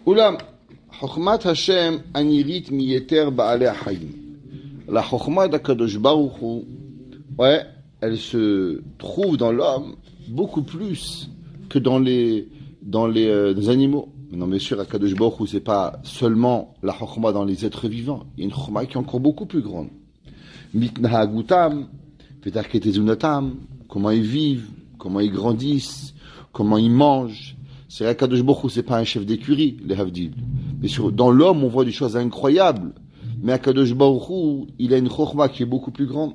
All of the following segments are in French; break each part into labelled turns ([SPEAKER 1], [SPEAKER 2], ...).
[SPEAKER 1] Oulam, Chokhmat Hashem anirit miyeter ba'alei ha'chayim. La Chokhmat d'Akadosh Baruch Hu, ouais, elle se trouve dans l'homme beaucoup plus que dans les animaux. Non, bien sûr, Akadosh Baruch Hu, c'est pas seulement la Chokhmat dans les êtres vivants. Il y a une Chokhmat qui est encore beaucoup plus grande. Mitnahagutam, Vetarketezunatam, comment ils vivent, comment ils grandissent, comment ils mangent. C'est vrai qu'Akadosh Baruch Hu, c'est pas un chef d'écurie, les Havdil. Mais dans l'homme, on voit des choses incroyables. Mais Akadosh Baruch Hu, il a une Chokhma qui est beaucoup plus grande.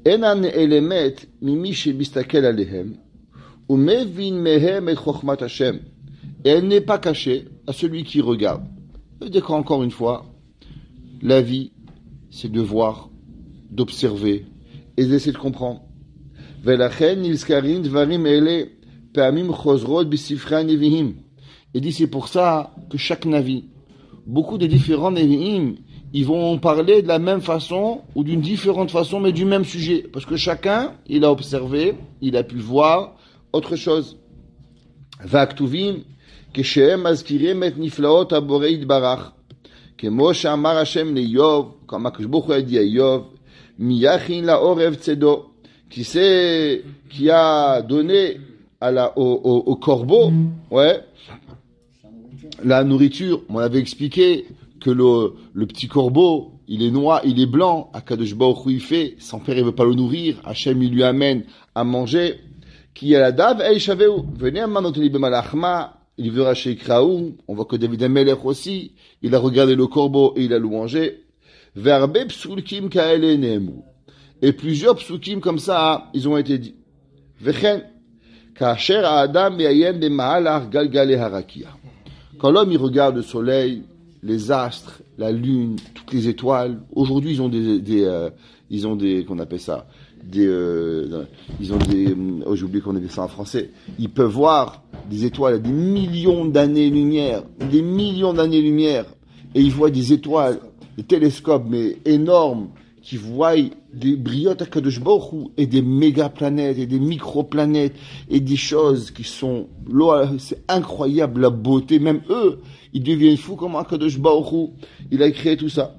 [SPEAKER 1] Enan elemet mimi shebistakel alehem, ou mevin mehem et Chokhmat Hashem. Et elle n'est pas cachée à celui qui regarde. Ça veut dire qu'encore une fois, la vie, c'est de voir, d'observer, et d'essayer de comprendre. Velachen nilskarin dvarim ele pe'amim chozrot b'sifrei nevi'im. Et dit, c'est pour ça que chaque navi, beaucoup de différents nevi'im, ils vont parler de la même façon ou d'une différente façon, mais du même sujet. Parce que chacun, il a observé, il a pu voir autre chose. Va'aktuvim כשהם מזכירים את נפלאות הבורא יתברך, כמו שאמר השם לאיוב, comme הקדוש ברוך הוא a dit à Yov, מי יכין לעורב צידו, qui a donné au corbeau, ouais, la nourriture. On avait expliqué que le petit corbeau, il est noir, il est blanc, Akadosh Baruch Hu il fait, son père il veut pas le nourrir, Hachem il lui amène à manger, qui a la dave, et shaveu, venez à manoteli bemalachma, il verra chez Kraou, on voit que David Amelech aussi, il a regardé le corbeau et il a louangé. Verbe psukim kaele nemu. Et plusieurs psukim comme ça, ils ont été dit. Vechen, kasher adam yayen de ma'alach galgale harakia. Quand l'homme il regarde le soleil, les astres, la lune, toutes les étoiles, aujourd'hui ils ont des qu'on appelle ça, j'ai oublié qu'on appelle ça en français, ils peuvent voir des étoiles à des millions d'années-lumière, et ils voient des étoiles, des télescopes, mais énormes, qui voient des briottes à Kadosh Baruch Hu, et des méga-planètes, et des micro-planètes, et des choses qui sont, c'est incroyable, la beauté, même eux, ils deviennent fous comme Kadosh Baruch Hu, il a créé tout ça.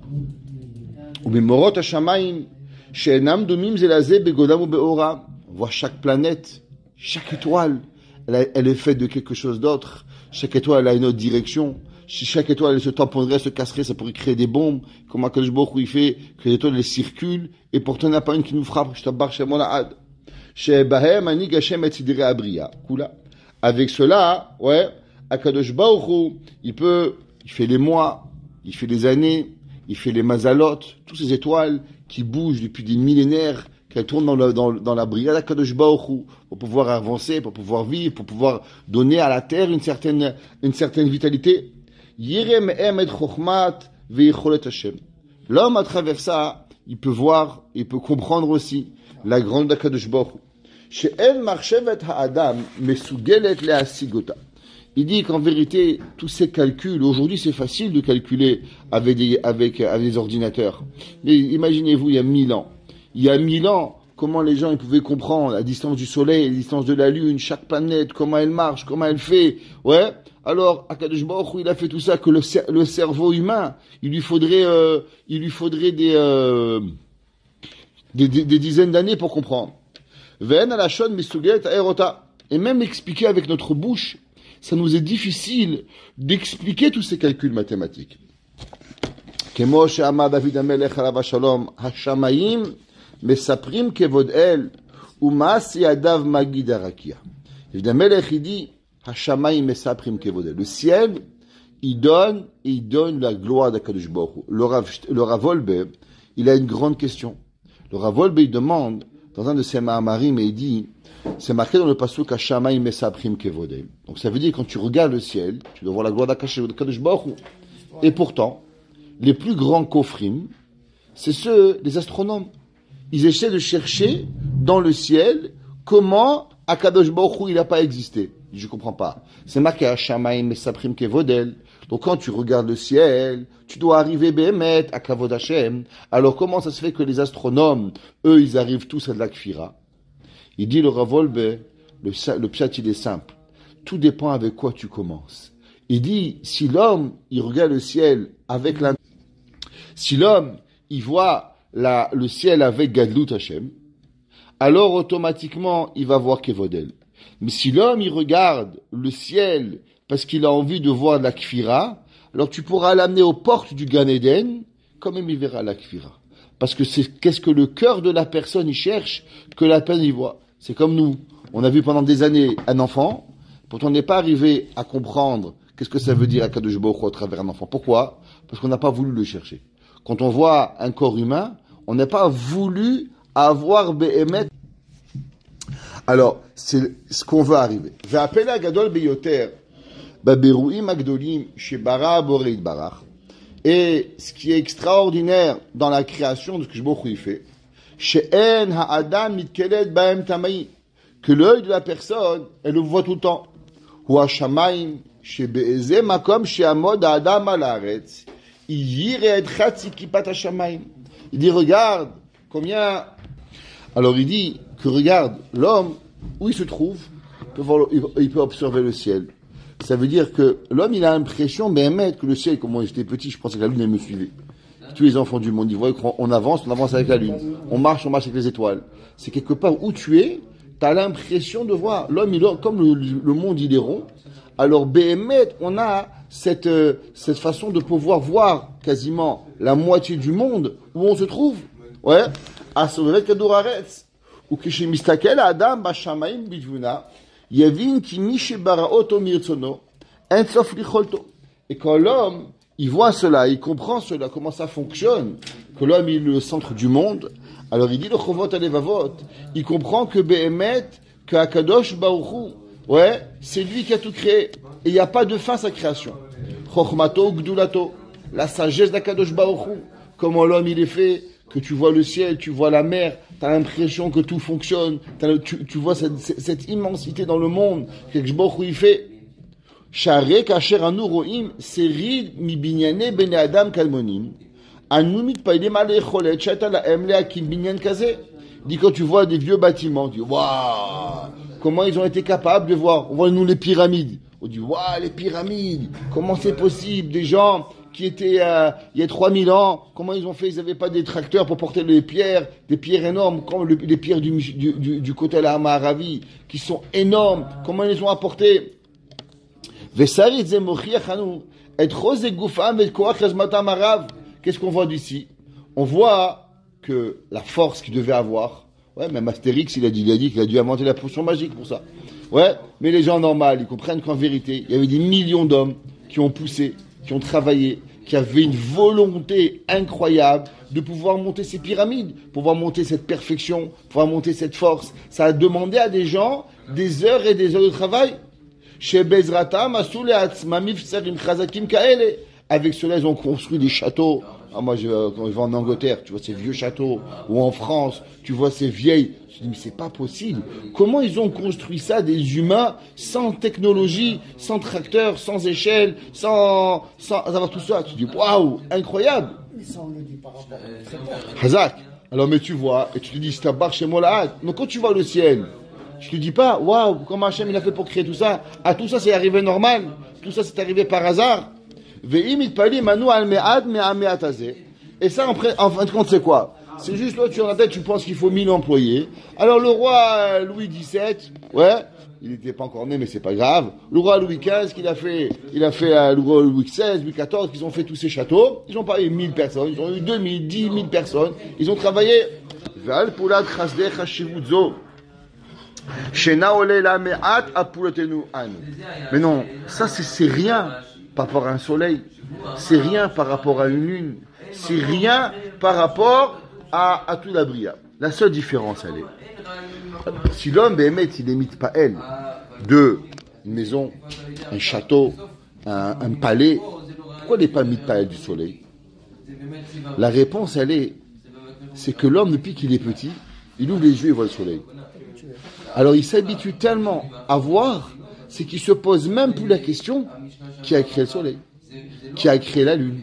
[SPEAKER 1] Ou Memorot HaShamayim, She'enam domim zelazeh begodam ou be'oram. On voit chaque planète, chaque étoile, elle est faite de quelque chose d'autre. Chaque étoile, elle a une autre direction. Si chaque étoile, elle se tamponnerait, se casserait, ça pourrait créer des bombes. Comme Akadosh Baruch Hu, il fait que les étoiles, elles circulent, et pourtant, il n'y en a pas une qui nous frappe. Je t'abbarre chez mon ahad. She'bahem ani gashem et sidire abriya. Kula. Avec cela, ouais, Akadosh Baruch Hu, il fait les mois, il fait les années, il fait les mazalot, toutes ces étoiles qui bougent depuis des millénaires, qu'elles tournent dans la brigade d'Akadosh Baruch Hu, pour pouvoir avancer, pour pouvoir vivre, pour pouvoir donner à la terre une certaine vitalité. Yirem emet chokhmat ve'icholet Hashem. L'homme, à travers ça, il peut voir, il peut comprendre aussi la grande d'Akadosh Baruch Hu. She'en marchevet ha'adam mesugelet le'asigota. Il dit qu'en vérité, tous ces calculs, aujourd'hui c'est facile de calculer avec des ordinateurs. Mais imaginez-vous, il y a 1000 ans, comment les gens ils pouvaient comprendre la distance du soleil, la distance de la lune, chaque planète, comment elle marche, comment elle fait. Ouais. Alors, Akadosh Baruch Hu, il a fait tout ça, que le cerveau humain, il lui faudrait des dizaines d'années pour comprendre. Ve'en alashon misugelet aerota. Et même expliquer avec notre bouche, ça nous est difficile d'expliquer tous ces calculs mathématiques. Kemo she'amar David Amelech alav shalom, hashamayim mesaprim kevod el u'mas yadav magid harakia. David Amelech il dit hashamayim mesaprim kevod el. Le ciel, il donne la gloire d'Akadosh Baruch Hu. Le Rav Wolbe, il a une grande question. Le Rav Wolbe il demande dans un de ses ma'amarim et il dit, c'est marqué dans le pasuk Hashamayim mesaprim kevod el. Donc ça veut dire quand tu regardes le ciel, tu dois voir la gloire d'Akadosh Baruch Hu. Et pourtant, les plus grands kofrim, c'est ceux des astronomes. Ils essaient de chercher dans le ciel comment Akadosh Baruch Hu il n'a pas existé. Je comprends pas. C'est marqué Hashamayim mesaprim kevod el. Donc quand tu regardes le ciel, tu dois arriver Behemet à Kavod Hashem. Alors comment ça se fait que les astronomes, eux, ils arrivent tous à de la kfira? Il dit le Rav Wolbe, le pshat il est simple. Tout dépend avec quoi tu commences. Il dit, si l'homme, il regarde le ciel avec si l'homme, il voit le ciel avec Gadlut Hashem, alors automatiquement, il va voir Kevodel. Mais si l'homme, il regarde le ciel parce qu'il a envie de voir la Kfira, alors tu pourras l'amener aux portes du Gan Eden, quand même il verra la Kfira. Parce que c'est qu'est-ce que le cœur de la personne il cherche, que la personne y voit. C'est comme nous. On a vu pendant des années un enfant, pourtant on n'est pas arrivé à comprendre qu'est-ce que ça veut dire Akadosh Baruch Hu à travers un enfant. Pourquoi? Parce qu'on n'a pas voulu le chercher. Quand on voit un corps humain, on n'a pas voulu avoir Behemet. Alors, c'est ce qu'on veut arriver. Ve'apela gadol beyoter, baberuim agdolim, shebara boreit barach. Et ce qui est extraordinaire dans la création de ce que Baruch Hu fait, she'en ha'adam mitkeled ba'em tamaim, que l'œil de la personne, elle le voit tout le temps. Hu ha'shamayim, shebe'eze makom she'amod ha'adam al haaretz, yire et chatzi kipat ha'shamayim. Il dit, regarde, combien... Alors il dit que regarde, l'homme, où il se trouve, il peut observer le ciel. Ça veut dire que l'homme, il a l'impression, que le ciel, comme moi j'étais petit, je pensais que la lune, elle me suivait. Tous les enfants du monde, ils voient qu'on avance avec la lune. On marche avec les étoiles. C'est quelque part où tu es, tu as l'impression de voir. L'homme, comme le monde, il est rond. Alors, on a cette façon de pouvoir voir quasiment la moitié du monde où on se trouve. Ouais. À Sovevet Kadouraretz. Ou Kishimistakel Adam Bashamaim Bidvuna. Yavin ki Mishebaraot Omirtsono. Ensof Licholto. Et quand l'homme, il voit cela, il comprend cela, comment ça fonctionne, que l'homme est le centre du monde, alors il dit le Chovot Alevavot, il comprend que Behemet, que Akadosh Baruch Hu, ouais, c'est lui qui a tout créé. Et il n'y a pas de fin à sa création. Chochmato Gdulato, la sagesse d'Akadosh Baruch Hu, comment l'homme il est fait, que tu vois le ciel, tu vois la mer, tu as l'impression que tout fonctionne, tu vois cette immensité dans le monde, que Baruch Hu il fait. Share kasher anu roim serid mi binyane bene adam kalmonim anu mitpalim ale cholet shata lahem leakim binyan kaze. Dit quand tu vois des vieux bâtiments, tu dis waouh, comment ils ont été capables de voir. On voit nous les pyramides, on dit waouh les pyramides, comment c'est possible, des gens qui étaient il y a 3000 ans, comment ils ont fait, ils n'avaient pas des tracteurs pour porter des pierres énormes, comme les pierres du côté la Maharavi, qui sont énormes, comment ils les ont apportées. Qu'est-ce qu'on voit d'ici? On voit que la force qu'il devait avoir, ouais, même Astérix, il a dit qu'il a dû inventer la potion magique pour ça. Ouais, mais les gens normaux, ils comprennent qu'en vérité, il y avait des millions d'hommes qui ont poussé, qui ont travaillé, qui avaient une volonté incroyable de pouvoir monter ces pyramides, pouvoir monter cette perfection, pouvoir monter cette force. Ça a demandé à des gens des heures et des heures de travail. Avec cela, ils ont construit des châteaux. Ah, moi, quand je vais en Angleterre, tu vois ces vieux châteaux, ou en France, tu vois ces vieilles. Je me dis, mais c'est pas possible. Comment ils ont construit ça, des humains, sans technologie, sans tracteur, sans échelle, sans avoir tout ça? Tu dis, waouh, incroyable.
[SPEAKER 2] Mais ça, on le dit par rapport à très bien.
[SPEAKER 1] Hazak. Alors, mais tu vois, et tu te dis, c'est un bar chez moi là. Donc, quand tu vois le ciel, je te dis pas, waouh, comment Hachem il a fait pour créer tout ça? Ah, tout ça c'est arrivé normal. Tout ça c'est arrivé par hasard. Et ça, en fin de compte, c'est quoi? C'est juste, toi, tu en la tête, tu penses qu'il faut 1000 employés. Alors, le roi Louis XVII, ouais, il n'était pas encore né, mais c'est pas grave. Le roi Louis XV, il a fait le roi Louis XVI, Louis XIV, ils ont fait tous ces châteaux. Ils ont pas eu 1000 personnes, ils ont eu 2000, 10 000 personnes. Ils ont travaillé. Mais non, ça c'est rien par rapport à un soleil, c'est rien par rapport à une lune, c'est rien par rapport à tout la bria. La seule différence, elle est, si l'homme Béhémet, il n'imite pas elle, de une maison, un château, un palais, pourquoi il n'est pas imite pas elle du soleil? La réponse, c'est que l'homme, depuis qu'il est petit, il ouvre les yeux et voit le soleil. Alors il s'habitue tellement à voir, c'est qu'il se pose même plus la question qui a créé le soleil, qui a créé la lune.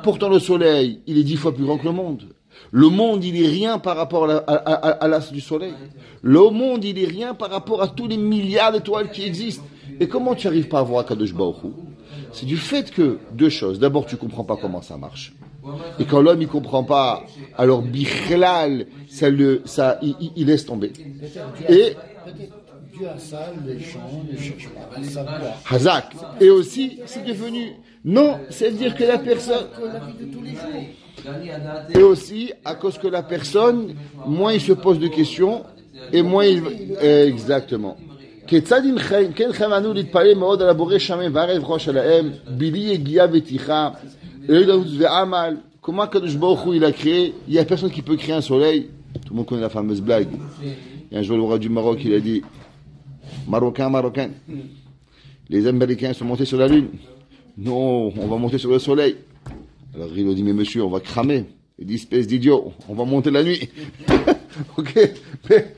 [SPEAKER 1] Pourtant le soleil, il est 10 fois plus grand que le monde. Le monde, il est rien par rapport à l'astre du soleil. Le monde, il est rien par rapport à tous les milliards d'étoiles qui existent. Et comment tu n'arrives pas à voir Kadosh Baruch Hu? C'est du fait que, deux choses. D'abord, tu comprends pas comment ça marche. Et quand l'homme, il comprend pas, alors, bichlal, il laisse tomber. Et,
[SPEAKER 2] Dieu a ça, les gens ne cherchent pas à savoir.
[SPEAKER 1] Hazak. Et aussi, c'est devenu, non, c'est-à-dire que la personne,
[SPEAKER 2] La vie de tous les jours.
[SPEAKER 1] et aussi, à cause que la personne, moins il se pose de questions, et moins il, exactement. כיצד כן חייבנו להתפלל מאוד על הבורא שמיים וערב ראש עליהם, בלי יגיעה ותיחה, ועמל, comment Kadosh Baruch Hu il a créé, il y a personne qui peut créer un soleil, tout le monde connaît la fameuse blague, il y a un joueur de roi du Maroc, il a dit, Marocain, les Américains sont montés sur la lune, non, on va monter sur le soleil, alors il a dit, mais monsieur, on va cramer, il dit, espèce d'idiot, on va monter la nuit, ok, mais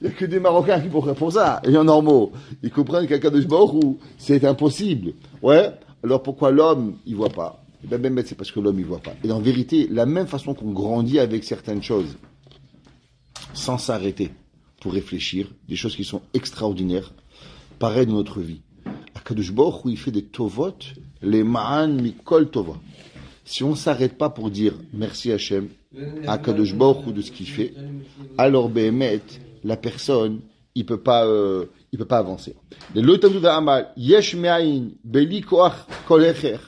[SPEAKER 1] il n'y a que des Marocains qui pourraient pour ça. Les gens normaux, ils comprennent qu'à Kadosh Baruch Hu, c'est impossible. Ouais. Alors pourquoi l'homme, il voit pas? Eh bien, c'est parce que l'homme, il voit pas. Et en vérité, la même façon qu'on grandit avec certaines choses, sans s'arrêter pour réfléchir, des choses qui sont extraordinaires, pareil dans notre vie. À Kadosh Baruch Hu, il fait des tovot, les ma'an mikol tova. Si on s'arrête pas pour dire merci Hachem, à Kadosh Baruch Hu de ce qu'il fait, alors Behemet, la personne, il peut pas avancer. Le lotamdu da'amal, yesh me'ain, beli koach kol echer.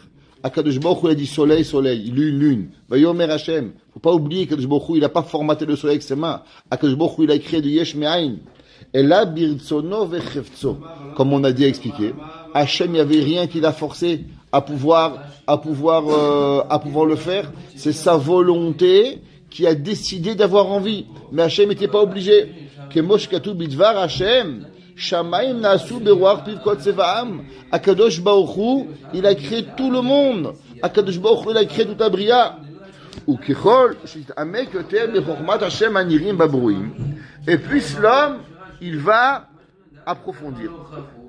[SPEAKER 1] Akadosh Baruch Hu a dit soleil, lune. Vayomer Hashem. Faut pas oublier qu'Akadosh Baruch Hu, il a pas formaté le soleil avec ses mains. Akadosh Baruch Hu, il a créé de yesh me'ain. Et là, birtsono vechevtso. Comme on a dit expliqué, Hashem, il y avait rien qui l'a forcé à pouvoir le faire. C'est sa volonté qui a décidé d'avoir envie. Mais Hashem n'était pas obligé. Kemosh katu bidvar Hashem, Shamaim nasu beruach piv kot sevaam. Akadosh Baruch Hu, il a créé tout le monde. Akadosh Baruch Hu, il a créé toute la bria. Ou kechol shitamek yoter bechormat Hashem anirim babruim. Et puis l'homme, il va approfondir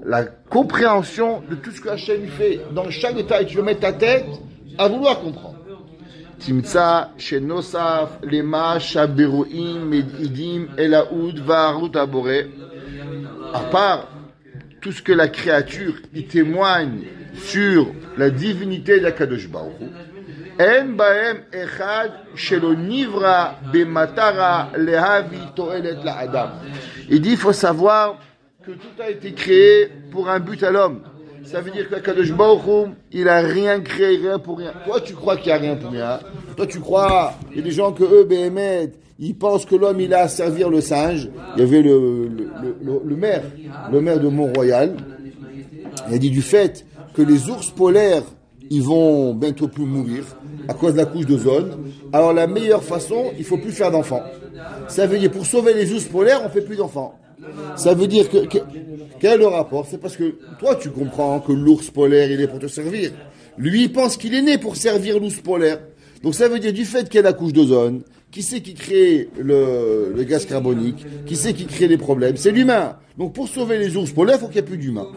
[SPEAKER 1] la compréhension de tout ce que Hashem fait. Dans chaque détail, tu veux mettre ta tête à vouloir comprendre. Timtsa, Shenosaf, Lema, Shaberoim, Medidim, Elaoud, Vaharut Abore. À part tout ce que la créature y témoigne sur la divinité d'Akadosh Baruch Hu, En Baem Echad, Shelo Nivra, Bematara, Lehavi, Toelet la Adam. Il dit, il faut savoir que tout a été créé pour un but à l'homme. Ça veut dire que Kadosh Baruch Hu, il a rien créé, rien pour rien. Toi, tu crois qu'il n'y a rien pour rien. Toi, tu crois, il y a des gens que eux, Béhémet, ils pensent que l'homme, il a à servir le singe. Il y avait le maire de Mont-Royal. Il a dit du fait que les ours polaires, ils vont bientôt plus mourir à cause de la couche d'ozone. Alors, la meilleure façon, il faut plus faire d'enfants. Ça veut dire, pour sauver les ours polaires, on fait plus d'enfants. Ça veut dire quel est le rapport? C'est parce que toi tu comprends que l'ours polaire il est pour te servir. Lui il pense qu'il est né pour servir l'ours polaire. Donc ça veut dire du fait qu'il y a la couche d'ozone, qui c'est qui crée le gaz carbonique, qui c'est qui crée les problèmes? C'est l'humain. Donc pour sauver les ours polaires, il faut qu'il n'y ait plus d'humains.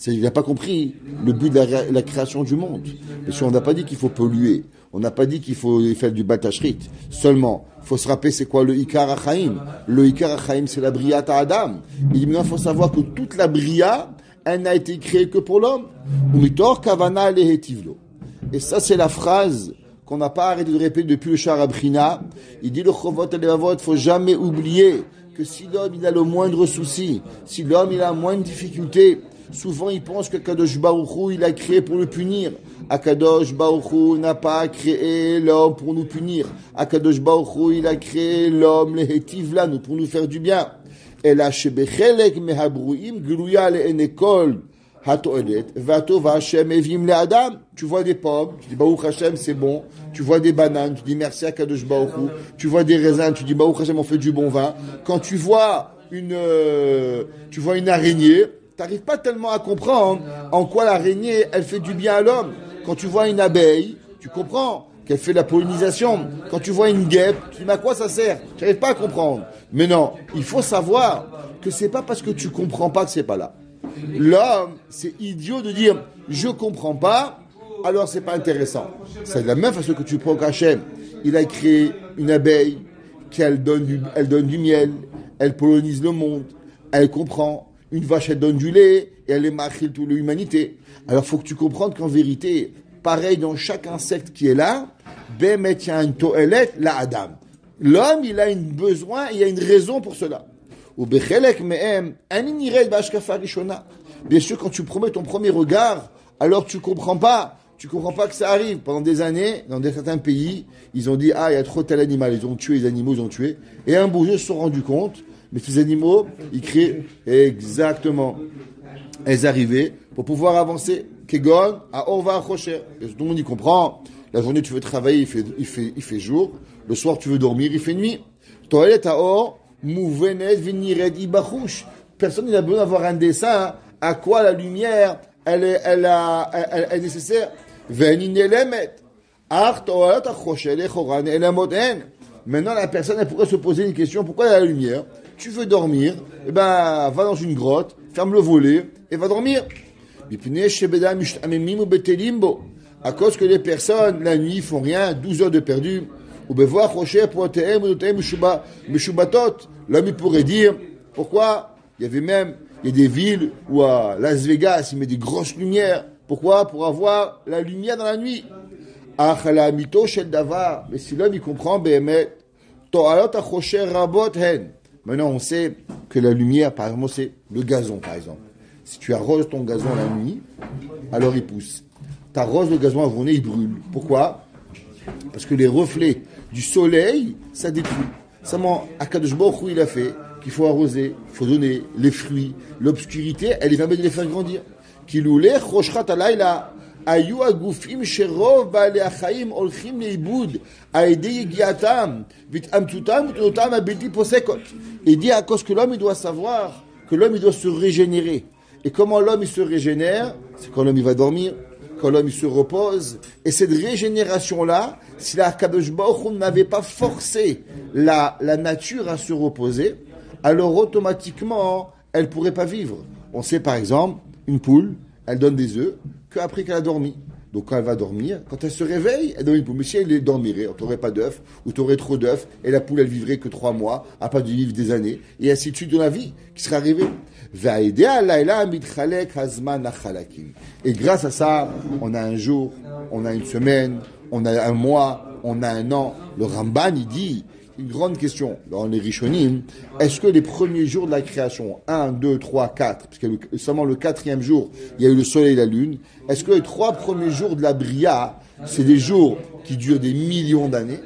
[SPEAKER 1] Il n'a pas compris le but de la création du monde. Parce qu'on n'a pas dit qu'il faut polluer. On n'a pas dit qu'il faut faire du batachrit. Seulement, il faut se rappeler c'est quoi le Ikar HaChaim. Le Ikar HaChaim, c'est la Bria Ta'Adam. Il dit maintenant, il faut savoir que toute la Bria, elle n'a été créée que pour l'homme. Umitor Kavana Lehetivlo. Et ça, c'est la phrase qu'on n'a pas arrêté de répéter depuis le Shar Abrina. Il dit le Chovot Alevavot, il faut jamais oublier que si l'homme il a le moindre souci, si l'homme il a moins de difficultés, souvent, ils pensent que Kadosh Baruch Hu, il a créé pour le punir. Akadosh Baruch Hu n'a pas créé l'homme pour nous punir. Akadosh Baruch Hu, il a créé l'homme, les hétivla, nous, pour nous faire du bien. Et là, shebechelek mehabruim, gluya le'enekol hatoelet, vato v'Hashem evim le'adam. Tu vois des pommes, tu dis Baruch Hashem, c'est bon. Tu vois des bananes, tu dis merci à Kadosh Baruch Hu. Tu vois des raisins, tu dis Baruch Hashem, on fait du bon vin. Quand tu vois une araignée, t'arrives pas tellement à comprendre en quoi l'araignée, elle fait du bien à l'homme. Quand tu vois une abeille, tu comprends qu'elle fait la pollinisation. Quand tu vois une guêpe, tu dis, mais à quoi ça sert? Tu n'arrives pas à comprendre. Mais non, il faut savoir que c'est pas parce que tu comprends pas que c'est pas là. L'homme, c'est idiot de dire, je comprends pas, alors c'est pas intéressant. C'est de la même façon que tu prends qu'Hachem. Il a créé une abeille, elle donne du miel, elle pollinise le monde, elle comprend Une vache, elle donne du lait et elle est machil toute l'humanité. Alors, il faut que tu comprennes qu'en vérité, pareil dans chaque insecte qui est là, Bemet, il y a une to'elet, la Adam. L'homme, il a un besoin, il y a une raison pour cela. Ou bechelek me'em, ani nired b'ashkafa rishona. Bien sûr, quand tu promets ton premier regard, alors tu comprends pas que ça arrive. Pendant des années, dans certains pays, ils ont dit, il y a trop tel animal, ils ont tué les animaux, ils ont tué. Et un beau jour, ils se sont rendus compte, mais ces animaux, ils crient exactement. Elles arrivaient pour pouvoir avancer. Kegon, à Orva Rocher. Tout le monde y comprend. La journée, tu veux travailler, il fait jour. Le soir, tu veux dormir, il fait nuit. Toilette à Or, mouvenet, vinired, ibachouch. Personne n'a besoin d'avoir un dessin. À quoi la lumière, elle est nécessaire. Maintenant, la personne, elle pourrait se poser une question. Pourquoi il y a la lumière? Tu veux dormir? Eh ben, va dans une grotte, ferme le volet et va dormir. À cause que les personnes, la nuit, font rien, 12 heures de perdu. L'homme, il pourrait dire, pourquoi? Il y a des villes où à Las Vegas, il met des grosses lumières. Pourquoi? Pour avoir la lumière dans la nuit. Mais si l'homme, il comprend, maintenant, on sait que la lumière, par exemple, c'est le gazon, par exemple. Si tu arroses ton gazon la nuit, alors il pousse. Tu arroses le gazon la journée, il brûle. Pourquoi? Parce que les reflets du soleil, ça détruit. Seulement, Akadosh Baruch Hu, il a fait qu'il faut arroser, il faut donner les fruits, l'obscurité, elle permet de les faire grandir. Kiloulech roshchat alayla. היו הגופים שרוב בעלי החיים הולכים לאיבוד על ידי יגיעתם והתאמצותם ותנותם הבלתי פוסקות. Il dit à cause que l'homme il doit savoir que l'homme il doit se régénérer. Et comment l'homme il se régénère? C'est quand l'homme il va dormir, quand l'homme il se repose. Et cette régénération-là, si la Kadosh Baruch Hu n'avait pas forcé la nature à se reposer, alors automatiquement elle ne pourrait pas vivre. On sait par exemple, une poule, elle donne des œufs qu'après qu'elle a dormi. Donc quand elle va dormir, quand elle se réveille, elle donne une poule. Mais si elle dormirait, on n'aurait pas d'œufs, ou tu aurais trop d'œufs, et la poule elle vivrait que 3 mois, à pas de vivre des années, et ainsi de suite dans la vie qui serait arrivée. Et grâce à ça, on a un jour, on a une semaine, on a un mois, on a un an. Le Ramban, il dit, une grande question dans les Rishonim, est-ce que les premiers jours de la création, 1, 2, 3, 4, parce que seulement le 4e jour, il y a eu le soleil et la lune, est-ce que les 3 premiers jours de la Bria, c'est des jours qui durent des millions d'années,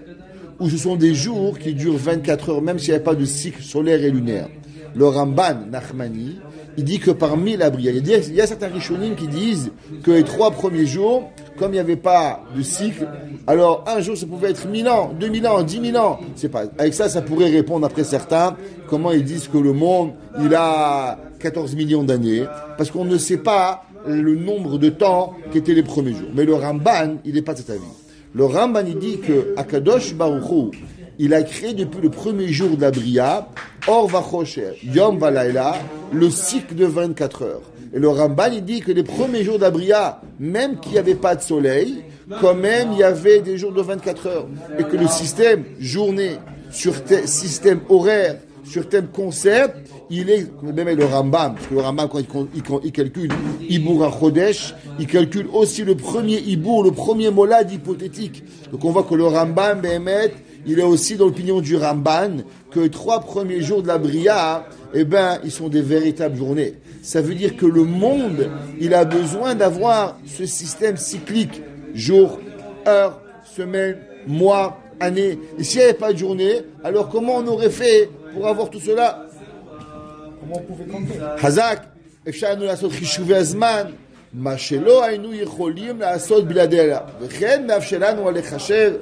[SPEAKER 1] ou ce sont des jours qui durent 24 heures, même s'il n'y avait pas de cycle solaire et lunaire? Le Ramban Nachmani, il dit que parmi la Bria, il y a certains Rishonim qui disent que les 3 premiers jours, comme il n'y avait pas de cycle, alors un jour ça pouvait être 1000 ans, 2000 ans, 10 000 ans. C'est pas. Avec ça pourrait répondre après certains comment ils disent que le monde, il a 14 millions d'années, parce qu'on ne sait pas le nombre de temps qu'étaient les premiers jours. Mais le Ramban, il n'est pas de cet avis. Le Ramban, il dit que Akadosh Baruch Hu, il a créé depuis le premier jour de la Bria, Or Vachosher, Yom Valayla, le cycle de 24 heures. Et le Ramban, il dit que les premiers jours de la Bria, même qu'il n'y avait pas de soleil, quand même, il y avait des jours de 24 heures. Et que le système journée, sur système horaire, sur thème concept, il est, même le Rambam, parce que le Rambam, quand il calcule Ibour à Chodesh, il calcule aussi le premier Ibour, le premier molad hypothétique. Donc on voit que le Rambam, Behemet, il est aussi dans l'opinion du Ramban, que les 3 premiers jours de la Bria, ils sont des véritables journées. Ça veut dire que le monde, il a besoin d'avoir ce système cyclique, jour, heure, semaine, mois, année. Et s'il n'y avait pas de journée, alors comment on aurait fait pour avoir tout cela?
[SPEAKER 2] Comment on pouvait compter?
[SPEAKER 1] Hazak, אפשרנו לעשות חישובי הזמן, מה שלא היינו יכולים לעשות בלעדיה. וכן מאפשר לנו לחשב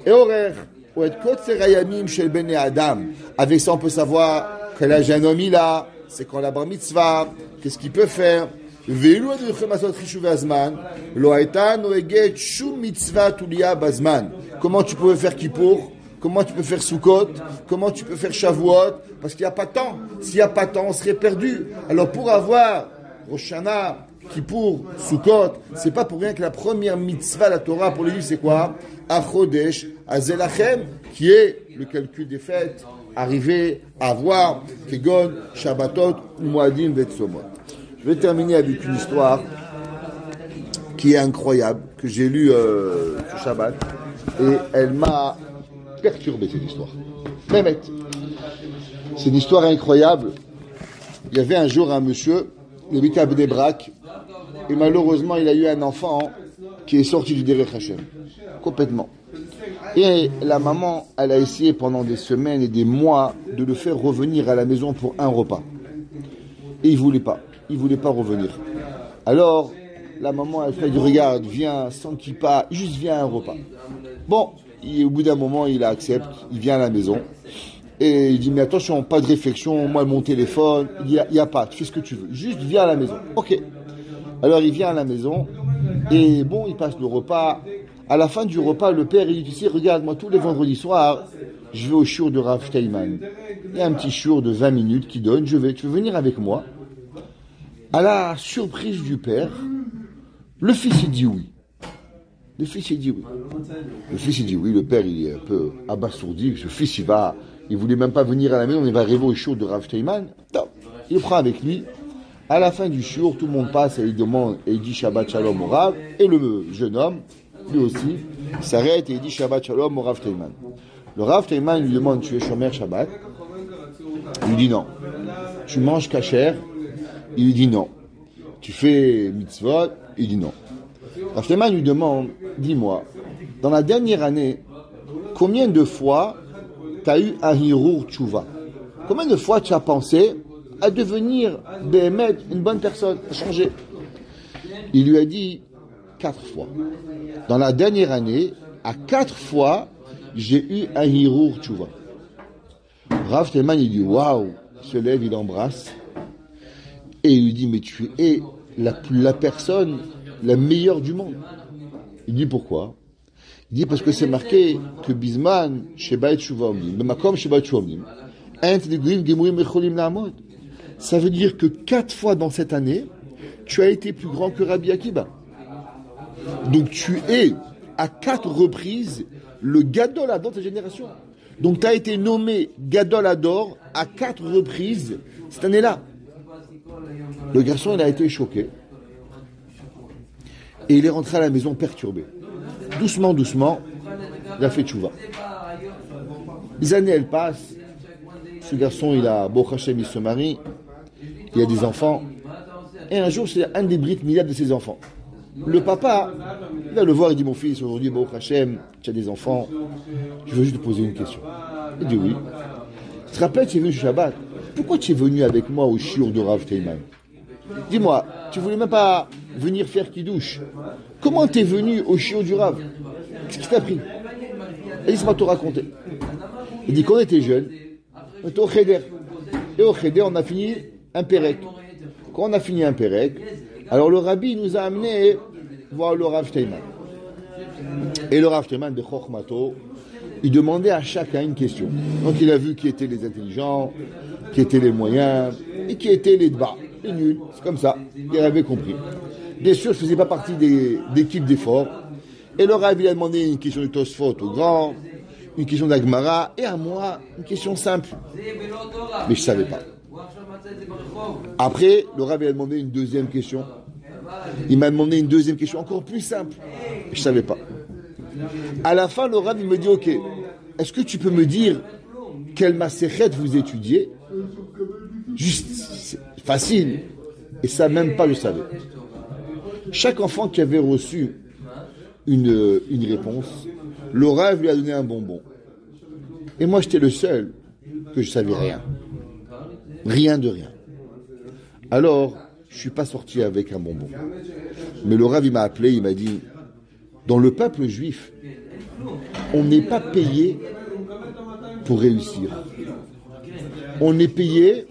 [SPEAKER 1] אורך ou être kotser hayamim shel bnei adam. Avec ça, on peut savoir quel âge un homme il a, c'est quand la bar mitzvah, qu'est-ce qu'il peut faire. Ve'elu anu yichem asot chishuvei hazman, lo hayta noeget shum mitzvah tulia bazman. Comment tu peux faire Kippour? Comment tu peux faire Sukkot? Comment tu peux faire Shavuot? Parce qu'il n'y a pas de temps. S'il n'y a pas de temps, on serait perdu. Alors pour avoir Rosh Hashanah, Kippour, Sukkot, c'est pas pour rien que la première mitzvah, la Torah pour les juifs, c'est quoi? Achodesh, Azelachem, qui est le calcul des fêtes, arriver à voir Kegon, Shabbatot, Moadim, Vetsomot. Je vais terminer avec une histoire qui est incroyable, que j'ai lue ce Shabbat, et elle m'a perturbé cette histoire. Mehmet. C'est une histoire incroyable. Il y avait un jour un monsieur, il habitait à Bnei Brak, et malheureusement il a eu un enfant qui est sorti du Derech Hashem. Complètement. Et la maman, elle a essayé pendant des semaines et des mois de le faire revenir à la maison pour un repas. Et il voulait pas revenir. Alors, la maman, elle fait du regarde, viens, sans kippa, juste viens à un repas. Bon, au bout d'un moment, il accepte, il vient à la maison. Et il dit, mais attention, pas de réflexion, moi, mon téléphone, il y a pas, tu fais ce que tu veux. Juste viens à la maison. Ok. Alors, il vient à la maison, et bon, il passe le repas. À la fin du repas, le père, il dit, tu sais, regarde, moi, tous les vendredis soirs, je vais au shiur de Rav Steinman. Il y a un petit shiur de 20 minutes qui donne, tu veux venir avec moi? À la surprise du père, le fils, il dit oui. Le fils, il dit oui. Le père, il est un peu abasourdi. Ce fils, il voulait même pas venir à la maison, il va arriver au shiur de Rav Steinman. Il prend avec lui. À la fin du shiur, tout le monde passe et il demande, et il dit Shabbat Shalom au Rav. Et le jeune homme, lui aussi, s'arrête et il dit Shabbat Shalom au Rav Steinman. Le Rav Steinman lui demande, tu es Shomer Shabbat? Il lui dit non. Tu manges kasher? Il lui dit non. Tu fais mitzvot? Il dit non. Rav Steinman lui demande, dis-moi, dans la dernière année, combien de fois tu as eu un hirur tshuva? Combien de fois tu as pensé à devenir Béhémet, une bonne personne, à changer? Il lui a dit 4 fois. Dans la dernière année, à 4 fois, j'ai eu un hirur tshuva. Rav Steinman, il dit waouh, il se lève, il embrasse et il lui dit mais tu es la personne la meilleure du monde. Il dit pourquoi? Il dit parce que c'est marqué que Bisman Sheba et Tshuva Omlim, Bemakom Sheba et Tshuva Omlim, ça veut dire que 4 fois dans cette année, tu as été plus grand que Rabbi Akiba. Donc tu es à 4 reprises le Gadol Hador de ta génération. Donc tu as été nommé Gadol Hador à 4 reprises cette année-là. Le garçon, il a été choqué. Et il est rentré à la maison perturbé. Doucement, il a fait tchouva. Les années, elles passent. Ce garçon, Baruch Hashem, il se marie. Il a des enfants. Et un jour, c'est un des Brit Milad de ses enfants. Le papa, il va le voir, il dit, mon fils, aujourd'hui, Baruch Hashem, tu as des enfants. Je veux juste te poser une question. Il dit oui. Tu te rappelles, tu es venu Shabbat. Pourquoi tu es venu avec moi au shiur de Rav Steinman? Dis-moi, tu voulais même pas venir faire kidouche. Comment t'es venu au shiur du Rav? Qu'est-ce qui t'a pris? Et laisse-moi te raconter. Il dit qu'on était jeunes, on était au Cheder. Et au Cheder, on a fini un Pérec. Quand on a fini un Pérec, alors le Rabbi nous a amené voir le Rav Steinman. Et le Rav Steinman de Chochmato, il demandait à chacun une question. Donc il a vu qui étaient les intelligents, qui étaient les moyens, et qui étaient les bas, les nuls. C'est comme ça. Il avait compris. Bien sûr, je ne faisais pas partie d'équipe d'effort. Et le Rav, il a demandé une question de Tosfot au grand, une question d'Agmara, et à moi, une question simple. Mais je ne savais pas. Après, le Rav, il a demandé une deuxième question. Il m'a demandé une deuxième question encore plus simple. Je ne savais pas. À la fin, le Rav, il me dit, ok, est-ce que tu peux me dire quel Maséchet vous étudiez? Juste, c'est facile. Et ça, même pas, je savais. Chaque enfant qui avait reçu une réponse, le Rav lui a donné un bonbon. Et moi, j'étais le seul que je savais rien. Rien de rien. Alors, je suis pas sorti avec un bonbon. Mais le Rav, il m'a appelé, il m'a dit, dans le peuple juif, on n'est pas payé pour réussir. On est payé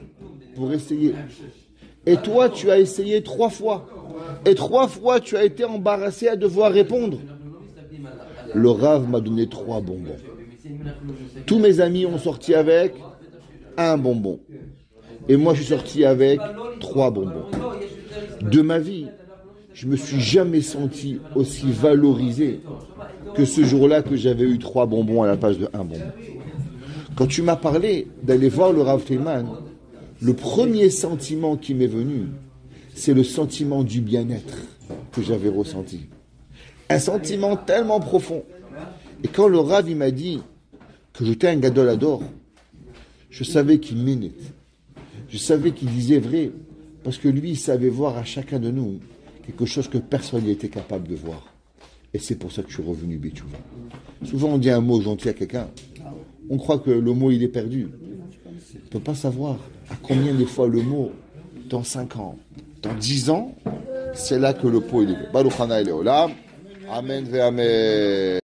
[SPEAKER 1] pour essayer. Et toi, tu as essayé 3 fois. Et 3 fois, tu as été embarrassé à devoir répondre. Le Rav m'a donné 3 bonbons. Tous mes amis ont sorti avec un bonbon. Et moi, je suis sorti avec 3 bonbons. De ma vie, je me suis jamais senti aussi valorisé que ce jour-là que j'avais eu 3 bonbons à la place de 1 bonbon. Quand tu m'as parlé d'aller voir le Rav Teiman, le premier sentiment qui m'est venu, c'est le sentiment du bien-être que j'avais ressenti. Un sentiment tellement profond. Et quand le Rav il m'a dit que j'étais un gadol ador, je savais qu'il minait. Je savais qu'il disait vrai. Parce que lui, il savait voir à chacun de nous quelque chose que personne n'était capable de voir. Et c'est pour ça que je suis revenu Betchouva. Souvent, on dit un mot gentil à quelqu'un. On croit que le mot, il est perdu. On ne peut pas savoir à combien de fois le mot, dans 5 ans, dans 10 ans, c'est là que le pot, il est. Baruch Hana Eleolam. Amen ve Amen.